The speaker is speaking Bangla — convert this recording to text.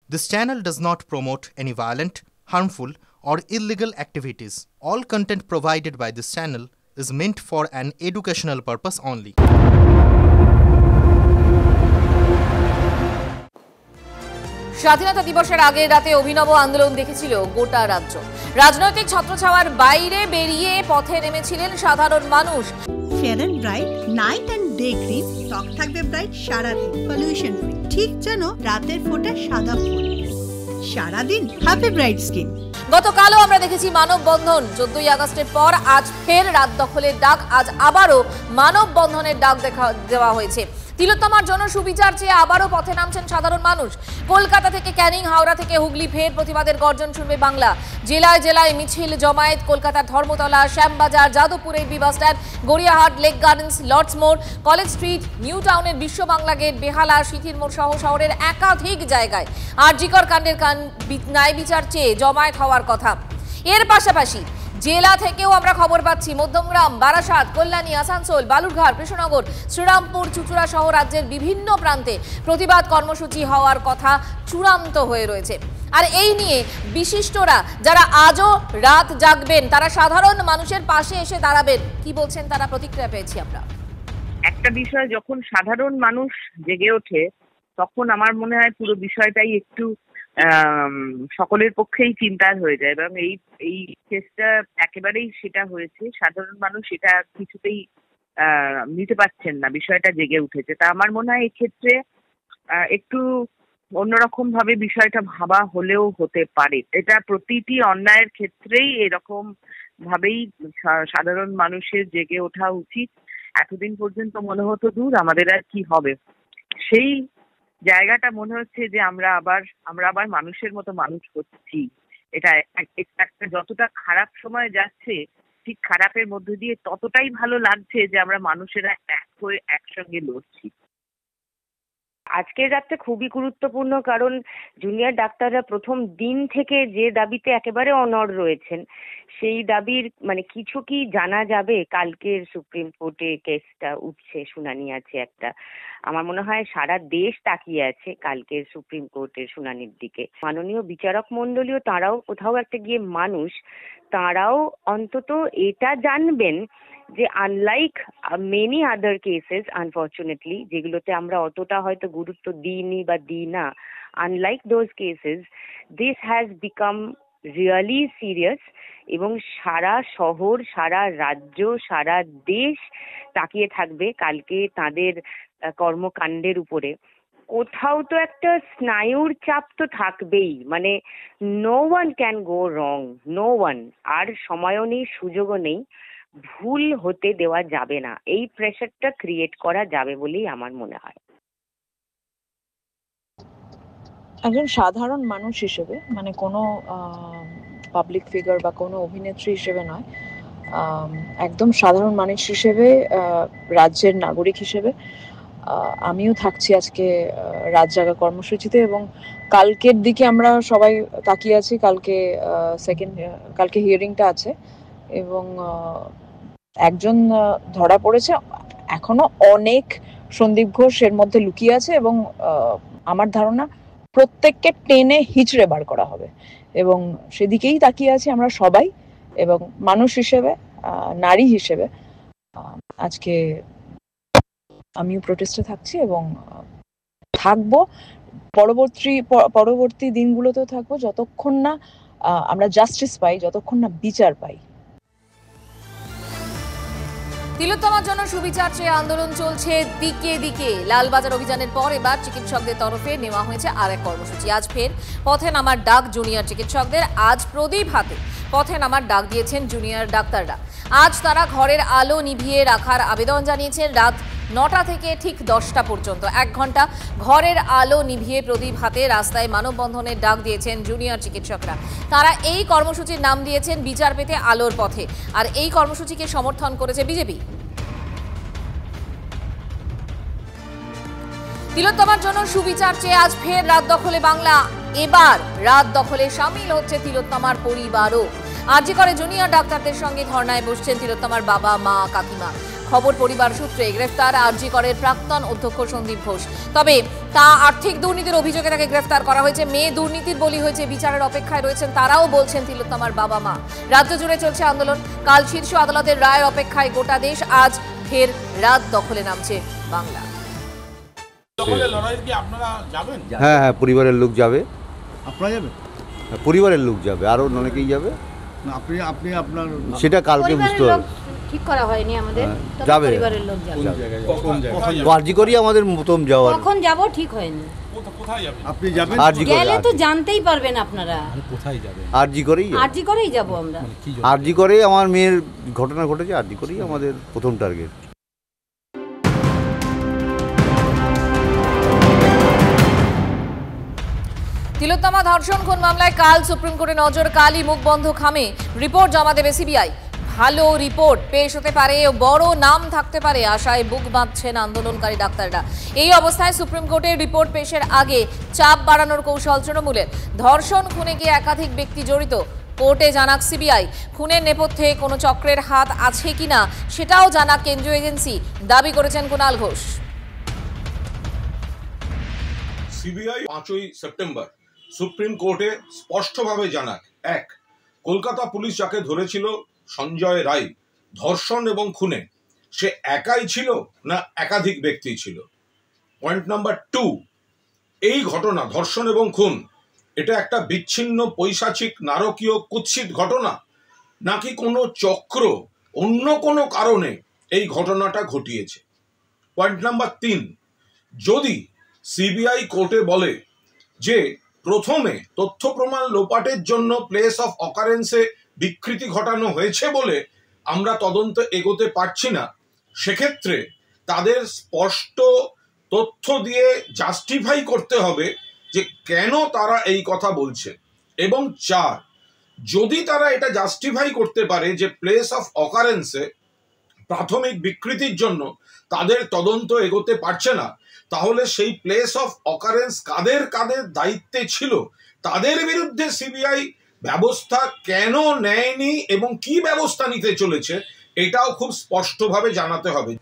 This channel does not promote any violent, harmful, or illegal activities. All content provided by this channel is meant for an educational purpose only. স্বাধীনতা দিবসের আগের রাতে অভিনব আন্দোলন দেখেছিল গোটা রাজ্য। রাজনৈতিক ছত্রছাওয়ার বাইরে বেরিয়ে পথে নেমেছিলেন সাধারণ মানুষ। Fair and bright night and day cream, ত্বক থাকবে ব্রাইট সারাদিন, পলিউশন ফ্রি, ঠিক যেন রাতের ফোঁটা সাদা ফুল। সারাদিন হ্যাপি ব্রাইট স্কিন। গতকালও আমরা দেখেছি মানববন্ধন। 14ই আগস্টের পর আজ ফের রাত দখলের ডাক, আজ আবারও মানববন্ধনের ডাক দেওয়া হয়েছে। তিলোত্তমার জন্য সুবিচার চেয়ে আবারও পথে নামছেন সাধারণ মানুষ। কলকাতা থেকে ক্যানিং, হাওড়া থেকে হুগলি, ফের প্রতিবাদের গর্জন শুনবে বাংলা। জেলায় জেলায় মিছিল জমায়েত। কলকাতার ধর্মতলা, শ্যামবাজার, যাদবপুরের B bus stand, Gariahat, lake gardens, lords মোড়, কলেজ স্ট্রিট, নিউ টাউনের বিশ্ব বাংলা গেট, বেহালা, সিথির মোড় সহ শহরের একাধিক জায়গায় আরজিকর কাণ্ডের ন্যায় বিচার চেয়ে জমায়েত হওয়ার কথা। এর পাশাপাশি জেলা থেকেও আমরা খবর পাচ্ছি মধ্যমগ্রাম, বারাসাত, কল্যাণী, আসানসোল, বালুরঘাট, কৃষ্ণনগর, শ্রীরামপুর, চুঁচুড়া সহ রাজ্যের বিভিন্ন প্রান্তে প্রতিবাদ কর্মসূচি হওয়ার কথা চূড়ান্ত হয়ে রয়েছে। আর এই নিয়ে বিশিষ্টরা যারা আজও রাত জাগবেন, তারা সাধারণ মানুষের পাশে এসে দাঁড়াবেন, কি বলছেন তারা, প্রতিক্রিয়া পেয়েছি আমরা। একটা বিষয় যখন সাধারণ মানুষ জেগে ওঠে, তখন আমার মনে হয় পুরো বিষয়টাই একটু সকলের পক্ষেই চিন্তার হয়ে যায়, এবং এই কেসটা একেবারেই সেটা হয়েছে। সাধারণ মানুষ এটা কিছুতেই নিতে পারছেন না, বিষয়টা জেগে উঠেছে। তা আমার মনে হয় এক্ষেত্রে একটু অন্যরকম ভাবে বিষয়টা ভাবা হলেও হতে পারে। এটা প্রতিটি অন্যায়ের ক্ষেত্রেই এরকম ভাবেই সাধারণ মানুষের জেগে ওঠা উচিত। এতদিন পর্যন্ত মনে হতো দূর, আমাদের আর কি হবে, সেই জায়গাটা মনে হচ্ছে যে আমরা আবার মানুষের মতো মানুষ হচ্ছি। এটা একটা যতটা খারাপ সময় যাচ্ছে, ঠিক খারাপের মধ্যে দিয়ে ততটাই ভালো লাগছে যে আমরা মানুষেরা এক হয়ে একসঙ্গে লড়ছি। আজকের রাতটা খুবই গুরুত্বপূর্ণ, কারণ জুনিয়র ডাক্তাররা প্রথম দিন থেকে যে দাবিতে একেবারে অনড় রয়েছেন, সেই দাবির কিছু কি জানা যাবে? কালকের সুপ্রিম কোর্টে কেসটা উঠছে, শুনানি আছে একটা। আমার মনে হয় সারা দেশ তাকিয়ে আছে কালকের সুপ্রিম কোর্টের শুনানির দিকে। মাননীয় বিচারক মণ্ডলীও তাঁরাও কোথাও একটা গিয়ে মানুষ, তাঁরাও অন্তত এটা জানবেন যে unlike many other cases unfortunately, যেগুলোতে আমরা অতটা হয়তো গুরুত্ব দিইনি বা দিই না, unlike those cases, this has become really serious, এবং সারা শহর, সারা রাজ্য, সারা দেশ তাকিয়ে থাকবে কালকে তাদের কর্মকাণ্ডের উপরে। কোথাও তো একটা স্নায়ুর চাপ তো থাকবেই, no one can go wrong, no one. আর সময়ও নেই, সুযোগও নেই, ভুল হতে দেওয়া যাবে না। এই প্রেসারটা ক্রিয়েট করা যাবে বলেই আমার মনে হয়। একজন সাধারণ মানুষ হিসেবে, কোনো পাবলিক ফিগার বা কোনো অভিনেত্রী হিসেবে নয়, একদম সাধারণ মানুষ হিসেবে, রাজ্যের নাগরিক হিসেবে আমিও থাকছি আজকে রাত জাগা কর্মসূচিতে, এবং কালকের দিকে আমরা সবাই তাকিয়ে আছি। কালকে হিয়ারিংটা আছে, এবং একজন ধরা পড়েছে, এখনো অনেক সন্দীপ ঘোষ এর মধ্যে লুকিয়ে আছে, এবং আমার ধারণা প্রত্যেককে টেনে হিচড়ে বার করা হবে, এবং সেদিকেই তাকিয়ে আছি আমরা সবাই। এবং মানুষ হিসেবে, নারী হিসেবে আজকে আমিও প্রোটেস্টে থাকছি, এবং থাকবো পরবর্তী দিনগুলোতেও থাকবো, যতক্ষণ না আমরা জাস্টিস পাই, যতক্ষণ না বিচার পাই। তিলোত্তমার জন্য সুবিচার চেয়ে আন্দোলন চলছে দিকে দিকে। লালবাজার অভিযানের পর এবার চিকিৎসকদের তরফে নেওয়া হয়েছে আর এক কর্মসূচি। আজ ফের পথে নামার ডাক জুনিয়র চিকিৎসকদের। আজ প্রদীপ হাতে পথে নামার ডাক দিয়েছেন জুনিয়র ডাক্তাররা। আজ তারা ঘরের আলো নিভিয়ে রাখার আবেদন জানিয়েছেন। রাত 9টা থেকে ঠিক 10টা পর্যন্ত 1 ঘন্টা ঘরের আলো নিভিয়ে প্রদীপ হাতে রাস্তায় মানববন্ধনের ডাক দিয়েছেন জুনিয়র চিকিৎসকরা। তারা এই কর্মসূচির নাম দিয়েছেন বিচার পেতে আলোর পথে। আর এই কর্মসূচিকে সমর্থন করেছে বিজেপি। তিলোত্তমার জন্য সুবিচার চেয়ে আজ ফের রাত দখলে বাংলা। এবার রাত দখলে সামিল হচ্ছে তিলোত্তমার পরিবারও। আরজি করে জুনিয়র ডাক্তারদের সঙ্গে ধর্নায় বসছেন তিলোত্তমার বাবা, মা, কাকিমা। খবর পরিবার সূত্রে। গ্রেফতার আরজি করের প্রাক্তন অধ্যক্ষ সন্দীপ ঘোষ। তবে তা আর্থিক দুর্নীতির অভিযোগে তাকে গ্রেফতার করা হয়েছে। মেয়ে দুর্নীতির বলি হয়েছে, বিচারের অপেক্ষায় রয়েছেন তারাও, বলছেন তিলোত্তমার বাবা মা। রাজ্য জুড়ে চলছে আন্দোলন। কাল শীর্ষ আদালতের রায়ের অপেক্ষায় গোটা দেশ। আজ ফের রাত দখলে নামছে বাংলা। হ্যাঁ হ্যাঁ, পরিবারের লোক যাবে। আপনারা যাবেন? পরিবারের লোক যাবে, আরও অনেকেই যাবে। আপনি আপনি আপনার সেটা কালকে বুঝতে হবে। ঠিক করা হয়নি আমাদের, যাবে পরিবারের লোক যাবে। আরজি করি আমাদের প্রথম যাওয়ার। কখন যাব ঠিক হয়নি। আপনি যাবেন? আরজি গেলে তো জানতেই পারবেন আপনারা। কোথায় যাবেন? আরজি করেই, আরজি করেই যাব আমরা। আরজি করেই আমার মেয়ের ঘটনা ঘটেছে, আরজি করেই আমাদের প্রথম টার্গেট। তিলোত্তমা ধর্ষণ খুন মামলায় কাল সুপ্রিম কোর্টে নজর। কালই মুখ বন্ধ খামে রিপোর্ট জমা দেবে সিবিআই। ভালো রিপোর্ট পেশ হতে পারে, বড় নাম থাকতে পারে, আশায় বুক বাঁধছেন আন্দোলনকারী ডাক্তাররা। এই অবস্থায় সুপ্রিম কোর্টে রিপোর্ট পেশের আগে চাপ বাড়ানোর কৌশল তৃণমূলের। ধর্ষণ খুনে গিয়ে একাধিক ব্যক্তি জড়িত, কোর্টে জানাক সিবিআই। খুনের নেপথ্যে কোনো চক্রের হাত আছে কিনা সেটাও জানাক কেন্দ্রীয় এজেন্সি, দাবি করেছেন কুণাল ঘোষ। সিবিআই 5ই সেপ্টেম্বর সুপ্রিম কোর্টে স্পষ্টভাবে জানাক, এক, কলকাতা পুলিশ যাকে ধরেছিল সঞ্জয় রায় ধর্ষণ এবং খুনে, সে একাই ছিল না একাধিক ব্যক্তি ছিল। পয়েন্ট নাম্বার 2, এই ঘটনা ধর্ষণ এবং খুন এটা একটা বিচ্ছিন্ন পৈশাচিক নারকীয় কুৎসিত ঘটনা, নাকি কোনো চক্র অন্য কোনো কারণে এই ঘটনাটা ঘটিয়েছে। পয়েন্ট নাম্বার 3, যদি সিবিআই কোর্টে বলে যে প্রথমে তথ্য প্রমাণ লোপাটের জন্য প্লেস অফ অকারেন্সে বিকৃতি ঘটানো হয়েছে বলে আমরা তদন্ত এগোতে পারছি না, সেক্ষেত্রে তাদের স্পষ্ট তথ্য দিয়ে জাস্টিফাই করতে হবে যে কেন তারা এই কথা বলছে। এবং 4, যদি তারা এটা জাস্টিফাই করতে পারে যে প্লেস অফ অকারেন্সে প্রাথমিক বিকৃতির জন্য তাদের তদন্ত এগোতে পারছে না, তাহলে সেই প্লেস অফ অকারেন্স কাদের কাদের দায়িত্বে ছিল তাদের বিরুদ্ধে সিবিআই ব্যবস্থা কেন নেয়নি এবং কি ব্যবস্থা নিতে চলেছে এটাও খুব স্পষ্টভাবে জানাতে হবে।